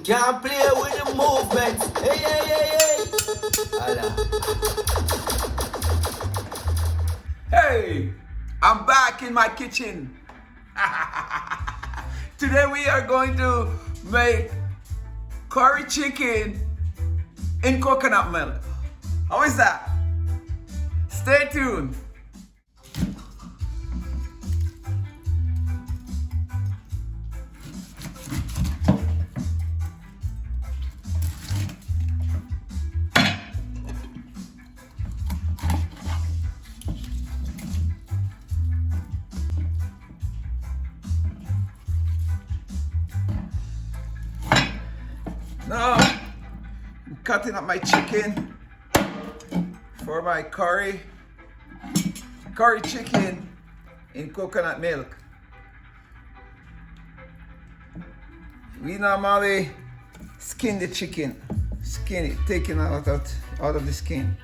Can't play with the movements. Hey, hey, hey, hey. Holla. Hey, I'm back in my kitchen. Today we are going to make curry chicken in coconut milk. How is that? Stay tuned. Now, I'm cutting up my chicken for my curry chicken in coconut milk. We normally skin the chicken, taking out of the skin.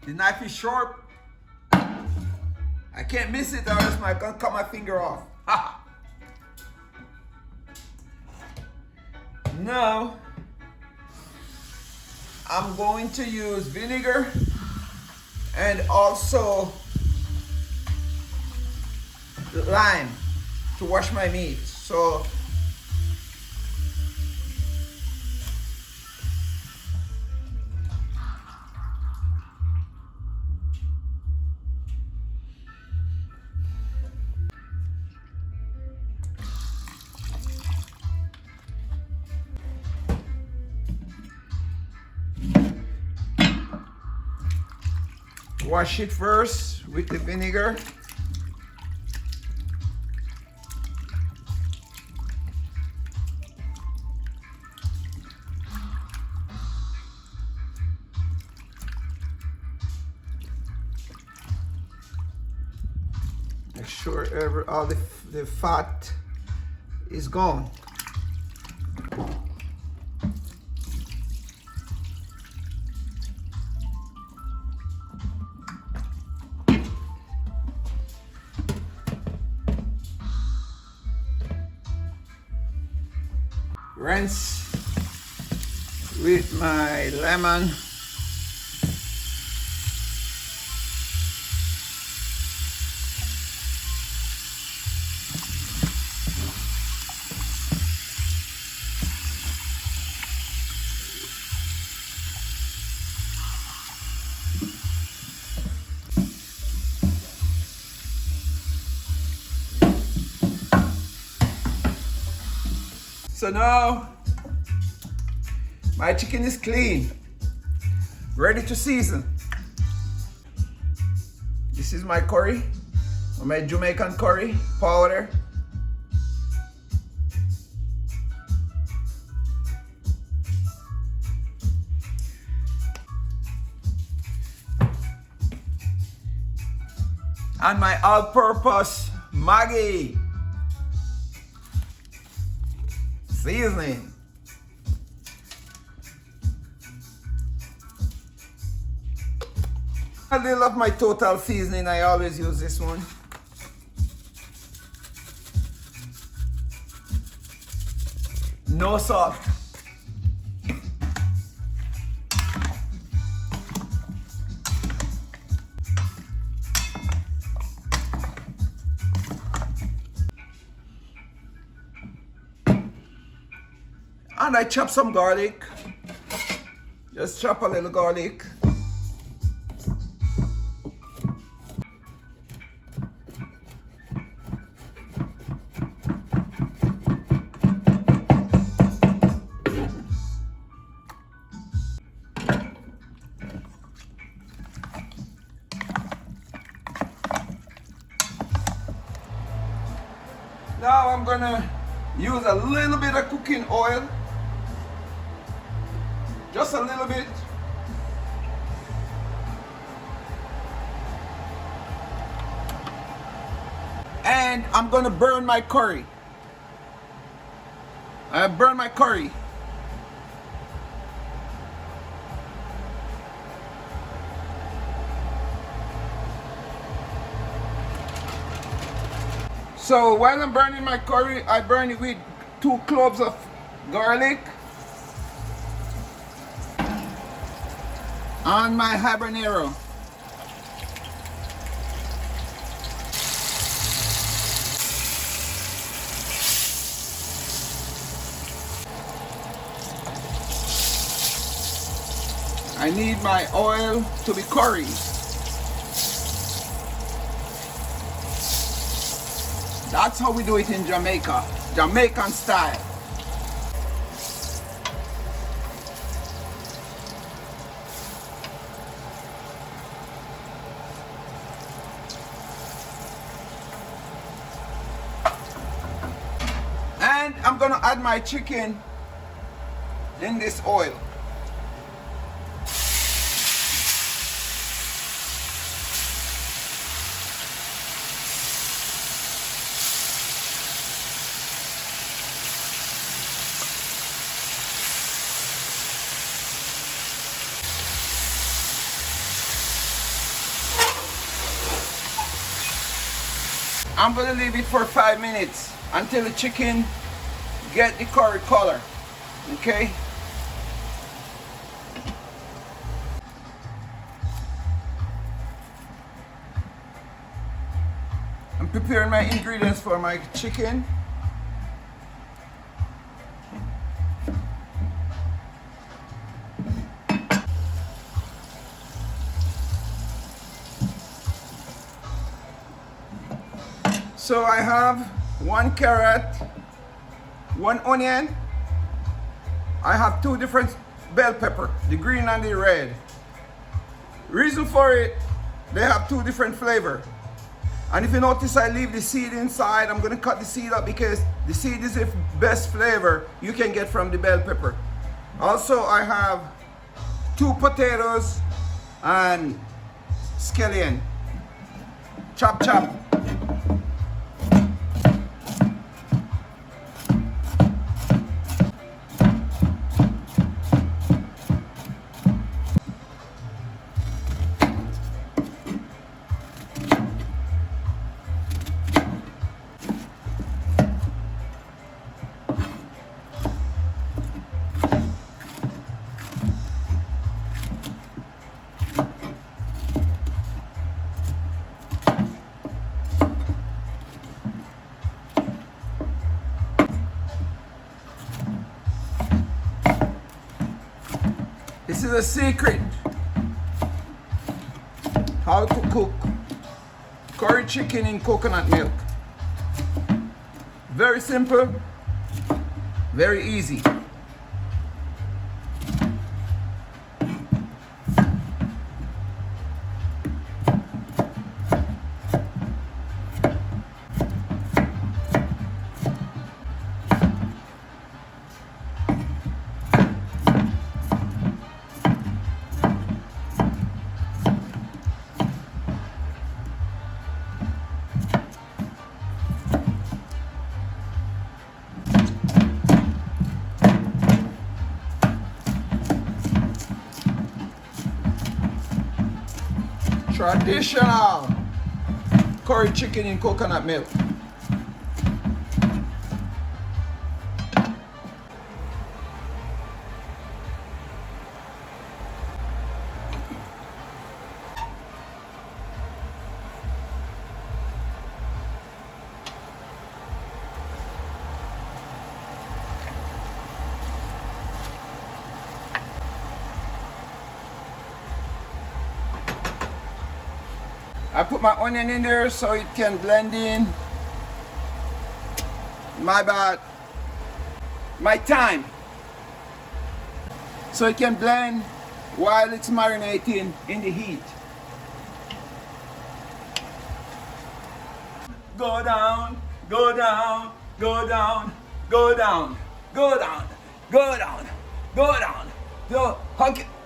The knife is sharp. I can't miss it or else I'm gonna cut my finger off. Now, I'm going to use vinegar and also lime to wash my meat. So, wash it first with the vinegar. Make sure all the fat is gone. Rinse with my lemon. So now my chicken is clean, ready to season. This is my curry, my Jamaican curry powder. And my all-purpose Maggi seasoning. A little of my total seasoning, I always use this one. No salt. And I chop some garlic. Just chop a little garlic. Now I'm gonna use a little bit of cooking oil. Just a little bit. And I'm gonna burn my curry. I burn my curry. So while I'm burning my curry, I burn it with 2 cloves of garlic and my habanero. I need my oil to be curry. That's how we do it in Jamaica, Jamaican style. And I'm gonna add my chicken in this oil. I'm gonna leave it for 5 minutes until the chicken get the curry color, okay? I'm preparing my ingredients for my chicken. So I have 1 carrot, 1 onion. I have 2 different bell pepper, the green and the red. Reason for it, they have 2 different flavor. And if you notice, I leave the seed inside. I'm gonna cut the seed up because the seed is the best flavor you can get from the bell pepper. Also, I have 2 potatoes and scallion. Chop, chop. This is a secret how to cook curry chicken in coconut milk. Very simple, very easy. Traditional curry chicken in coconut milk. I put my onion in there so it can blend in. My bad. My time. So it can blend while it's marinating in the heat. Go down, go down, go down, go down, go down, go down, go down. So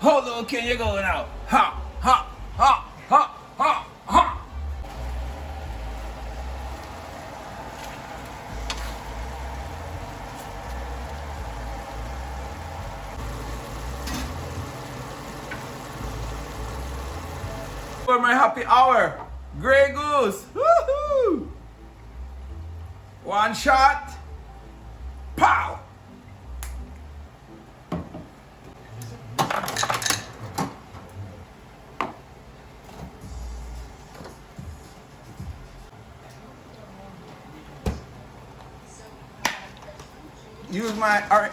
how low can you go now? Ha, ha, ha, ha, ha, ha. For my happy hour, Grey Goose. Woohoo! One shot. Pow!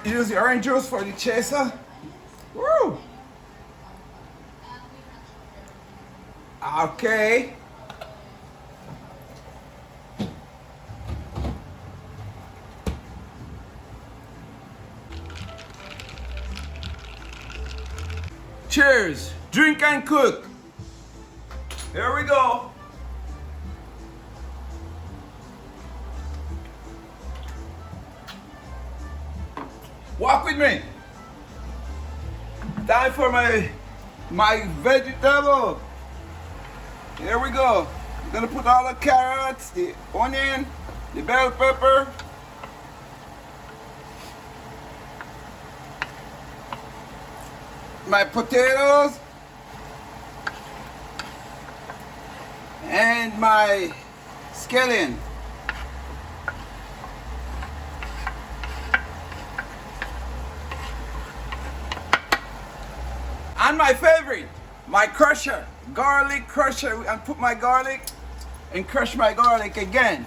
Use the orange juice for the chaser. Woo! Okay. Cheers. Drink and cook. Here we go. Walk with me. Time for my vegetable. Here we go. I'm gonna put all the carrots, the onion, the bell pepper, my potatoes, and my scallion. And my favorite, my crusher, garlic crusher. And put my garlic and crush my garlic again.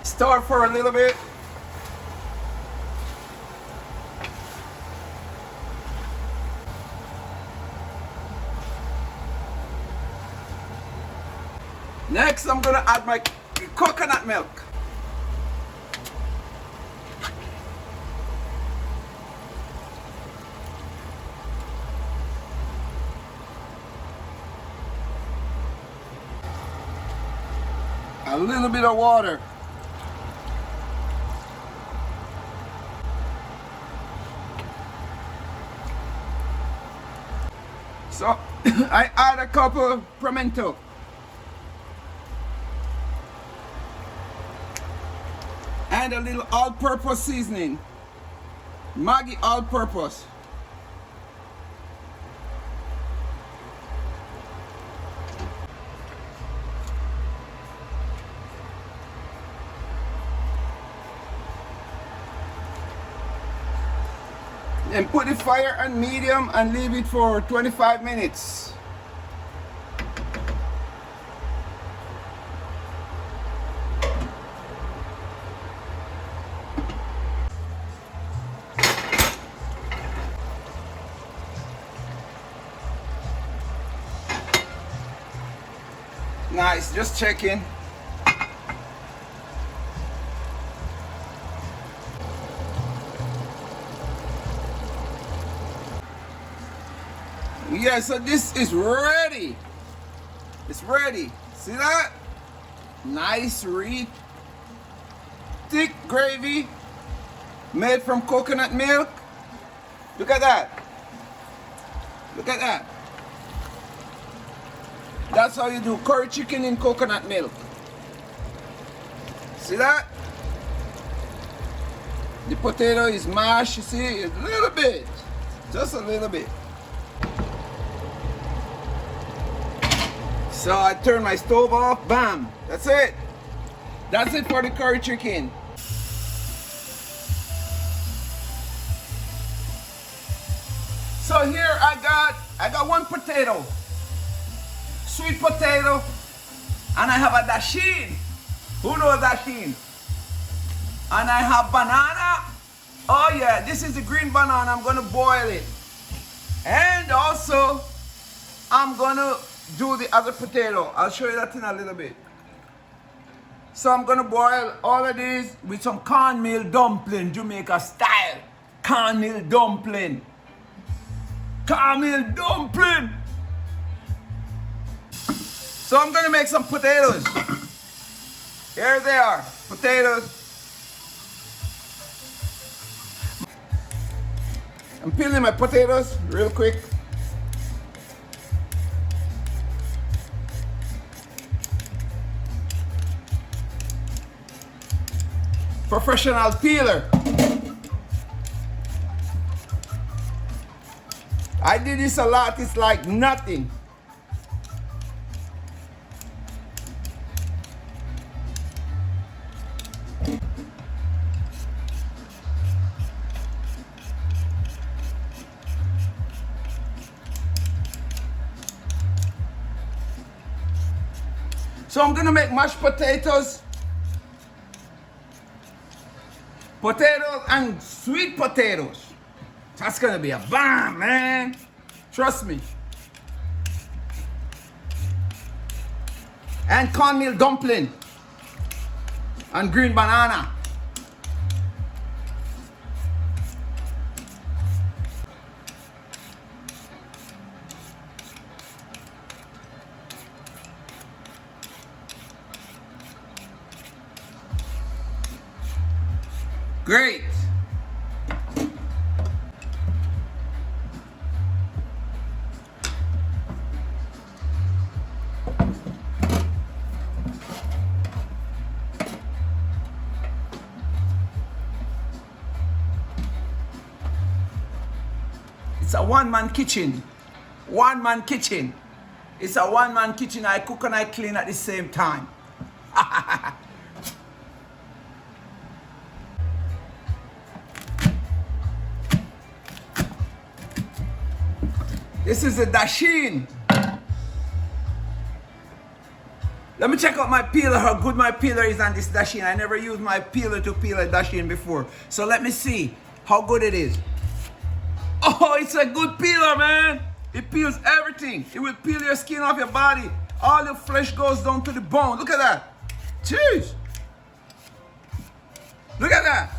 Stir for a little bit. Next, I'm gonna add my coconut milk. A little bit of water. So I add a couple pimento. And a little all-purpose seasoning. Maggi all-purpose. And put the fire on medium and leave it for 25 minutes. Nice, just checking. Yeah, so this is ready. It's ready. See that? Nice, thick gravy made from coconut milk. Look at that. Look at that. That's how you do curry chicken in coconut milk. See that? The potato is mashed, you see, a little bit. Just a little bit. So I turn my stove off, bam. That's it. That's it for the curry chicken. So here I got one potato. sweet potato, and I have a dasheen. Who knows dasheen? And I have banana. Oh yeah, this is the green banana. I'm gonna boil it. And also, I'm gonna do the other potato. I'll show you that in a little bit. So I'm gonna boil all of these with some cornmeal dumpling, Jamaica style. Cornmeal dumpling. Cornmeal dumpling. So I'm gonna make some potatoes. Here they are, potatoes. I'm peeling my potatoes real quick. Professional peeler. I did this a lot, it's like nothing. So I'm gonna make mashed potatoes. Potatoes and sweet potatoes. That's gonna be a bomb, man. Trust me. And cornmeal dumpling. And green banana. Great. It's a one-man kitchen. One-man kitchen. It's a one-man kitchen. I cook and I clean at the same time. This is a dasheen. Let me check out my peeler, how good my peeler is on this dasheen. I never used my peeler to peel a dasheen before. So let me see how good it is. Oh, it's a good peeler, man. It peels everything. It will peel your skin off your body. All your flesh goes down to the bone. Look at that. Jeez. Look at that.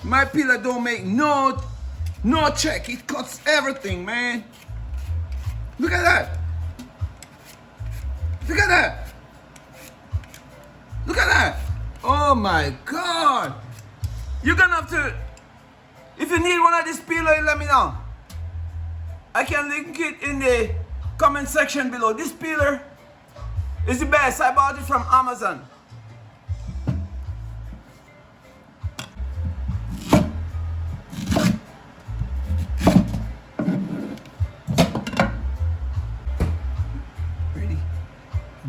My peeler don't make no check. It cuts everything, man. Look at that. Look at that. Look at that. Oh my God. You're gonna have to, if you need one of these peelers, let me know. I can link it in the comment section below. This peeler is the best. I bought it from Amazon.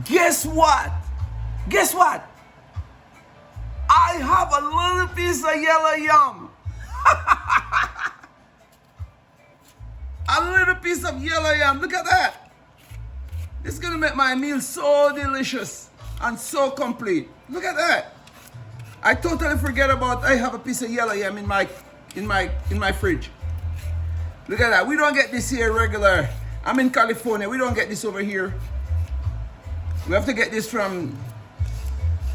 Guess what? Guess what? I have a little piece of yellow yam. A little piece of yellow yam. Look at that. It's gonna make my meal so delicious and so complete. Look at that. I totally forget about I have a piece of yellow yam in my fridge. Look at that. We don't get this here regular. I'm in California. We don't get this over here. We have to get this from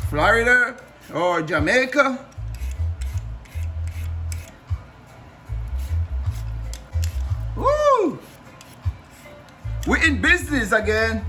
Florida or Jamaica. Woo! We're in business again.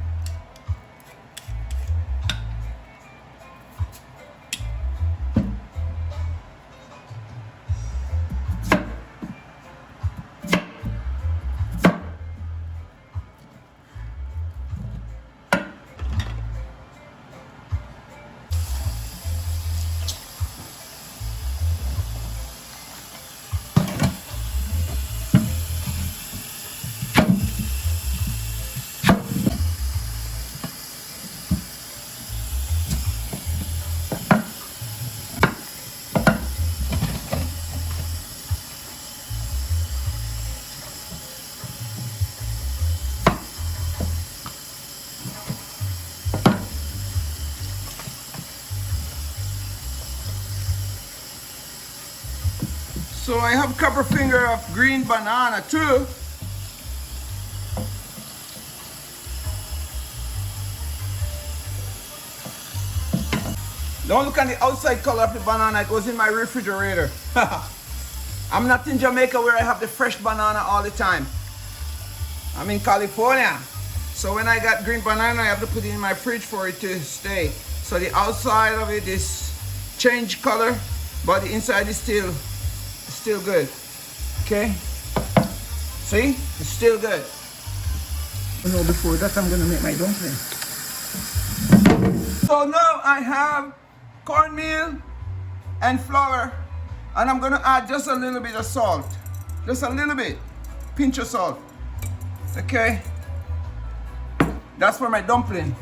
So I have a couple finger of green banana too. Don't look at the outside color of the banana, it goes in my refrigerator. I'm not in Jamaica where I have the fresh banana all the time. I'm in California. So when I got green banana, I have to put it in my fridge for it to stay. So the outside of it is change color, but the inside is still good. Okay? See? It's still good. You know, before that I'm gonna make my dumpling. So now I have cornmeal and flour, and I'm gonna add just a little bit of salt. Just a little bit. Pinch of salt. Okay? That's for my dumpling.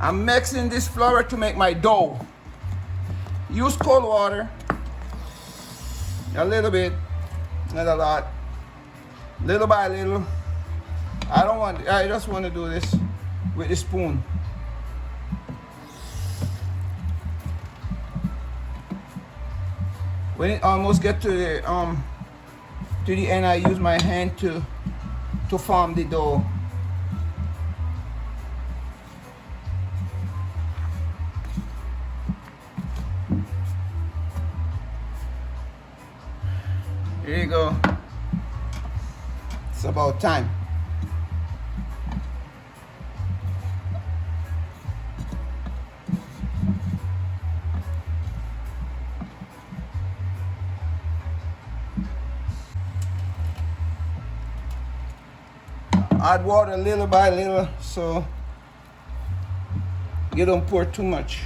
I'm mixing this flour to make my dough. Use cold water. A little bit, not a lot. Little by little. I just want to do this with a spoon. When it almost get to the end, I use my hand to form the dough. Here you go. It's about time. Add water little by little so you don't pour too much.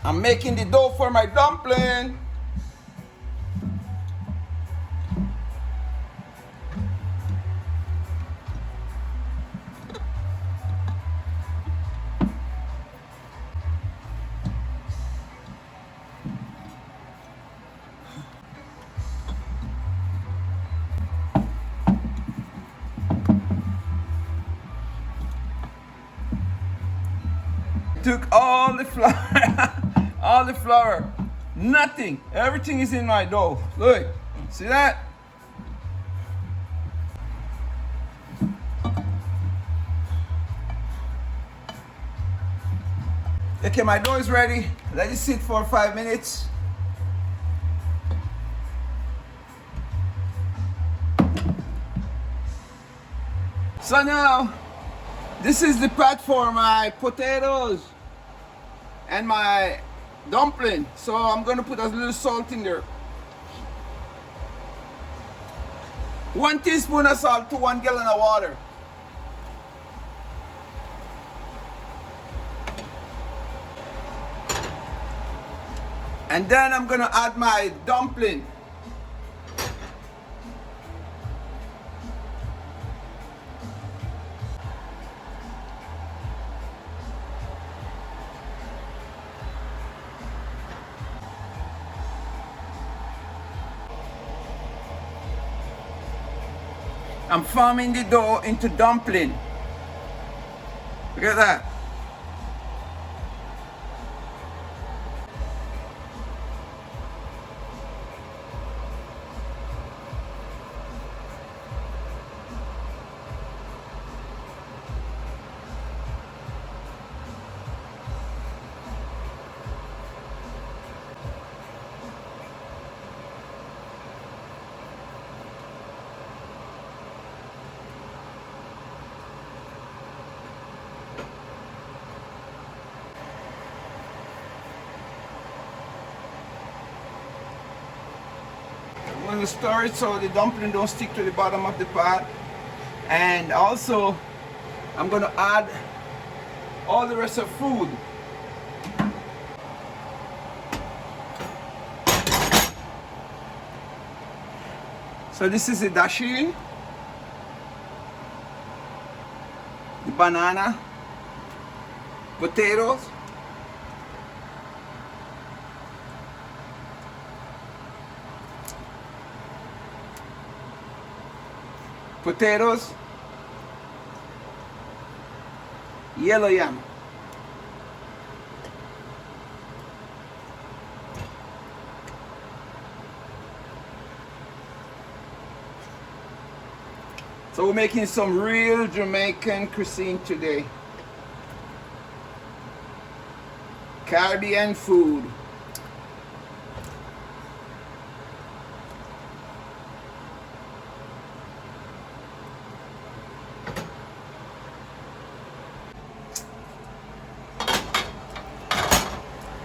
I'm making the dough for my dumpling. Took all the flour, all the flour, nothing, everything is in my dough. Look, see that? Okay, my dough is ready. Let it sit for 5 minutes. So now, this is the pot for my potatoes and my dumpling. So I'm gonna put a little salt in there. 1 teaspoon of salt to 1 gallon of water. And then I'm gonna add my dumpling. I'm forming the dough into dumpling. Look at that. I'm going to stir it so the dumpling don't stick to the bottom of the pot. And also, I'm going to add all the rest of food. So this is the dashi, the banana, potatoes, potatoes, yellow yam. So we're making some real Jamaican cuisine today. Caribbean food.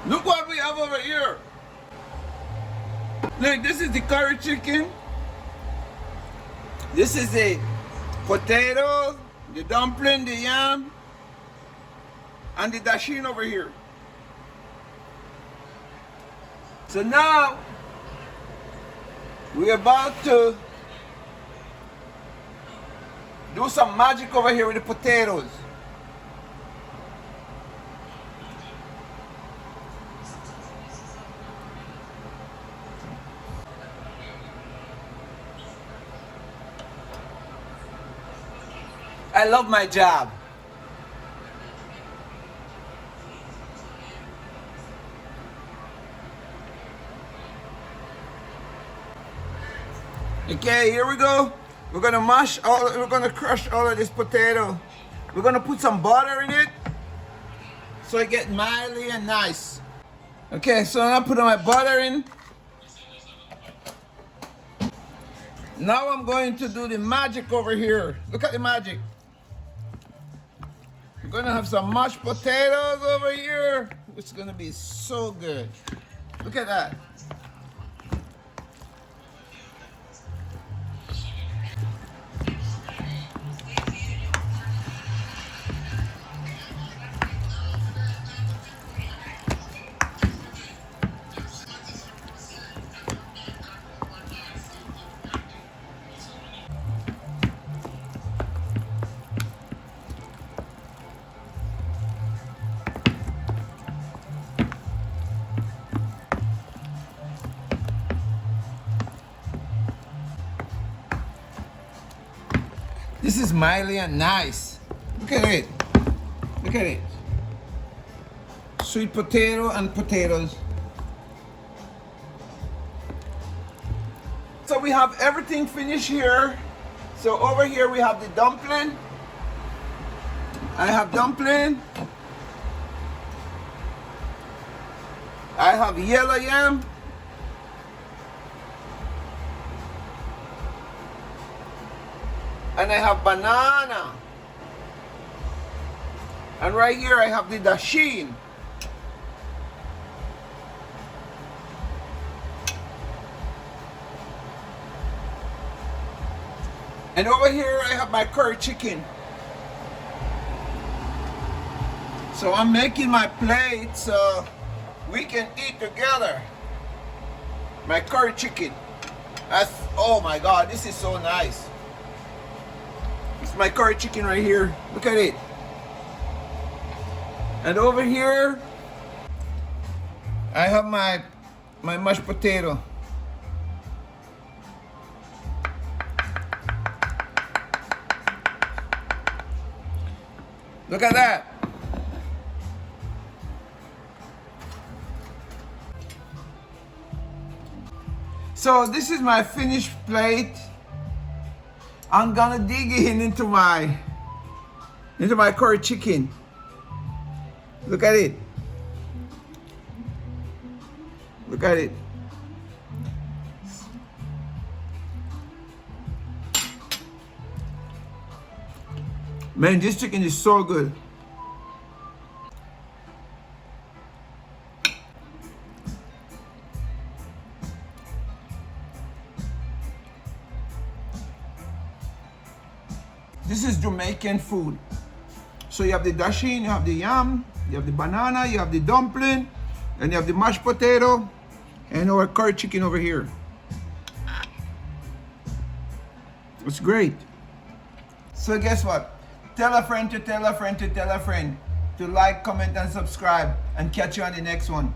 Look what we have over here. Look, this is the curry chicken. This is the potato, the dumpling, the yam, and the dasheen over here. So now we're about to do some magic over here with the potatoes. I love my job. Okay, here we go. We're gonna we're gonna crush all of this potato. We're gonna put some butter in it so it gets mildly and nice. Okay, so I'm putting my butter in. Now I'm going to do the magic over here. Look at the magic. We're gonna have some mashed potatoes over here. It's gonna be so good. Look at that. This is mildly and nice. Look at it. Look at it. Sweet potato and potatoes. So we have everything finished here. So over here we have the dumpling. I have dumpling. I have yellow yam. And I have banana. And right here I have the dasheen. And over here I have my curry chicken. So I'm making my plate so we can eat together. My curry chicken. Oh my God, this is so nice. It's my curry chicken right here. Look at it. And over here, I have my mashed potato. Look at that. So this is my finished plate. I'm gonna dig into my curry chicken. Look at it. Look at it. Man, this chicken is so good. This is Jamaican food. So you have the dasheen, you have the yam, you have the banana, you have the dumpling, and you have the mashed potato, and our curry chicken over here. It's great. So guess what? Tell a friend to tell a friend to tell a friend to like, comment, and subscribe, and catch you on the next one.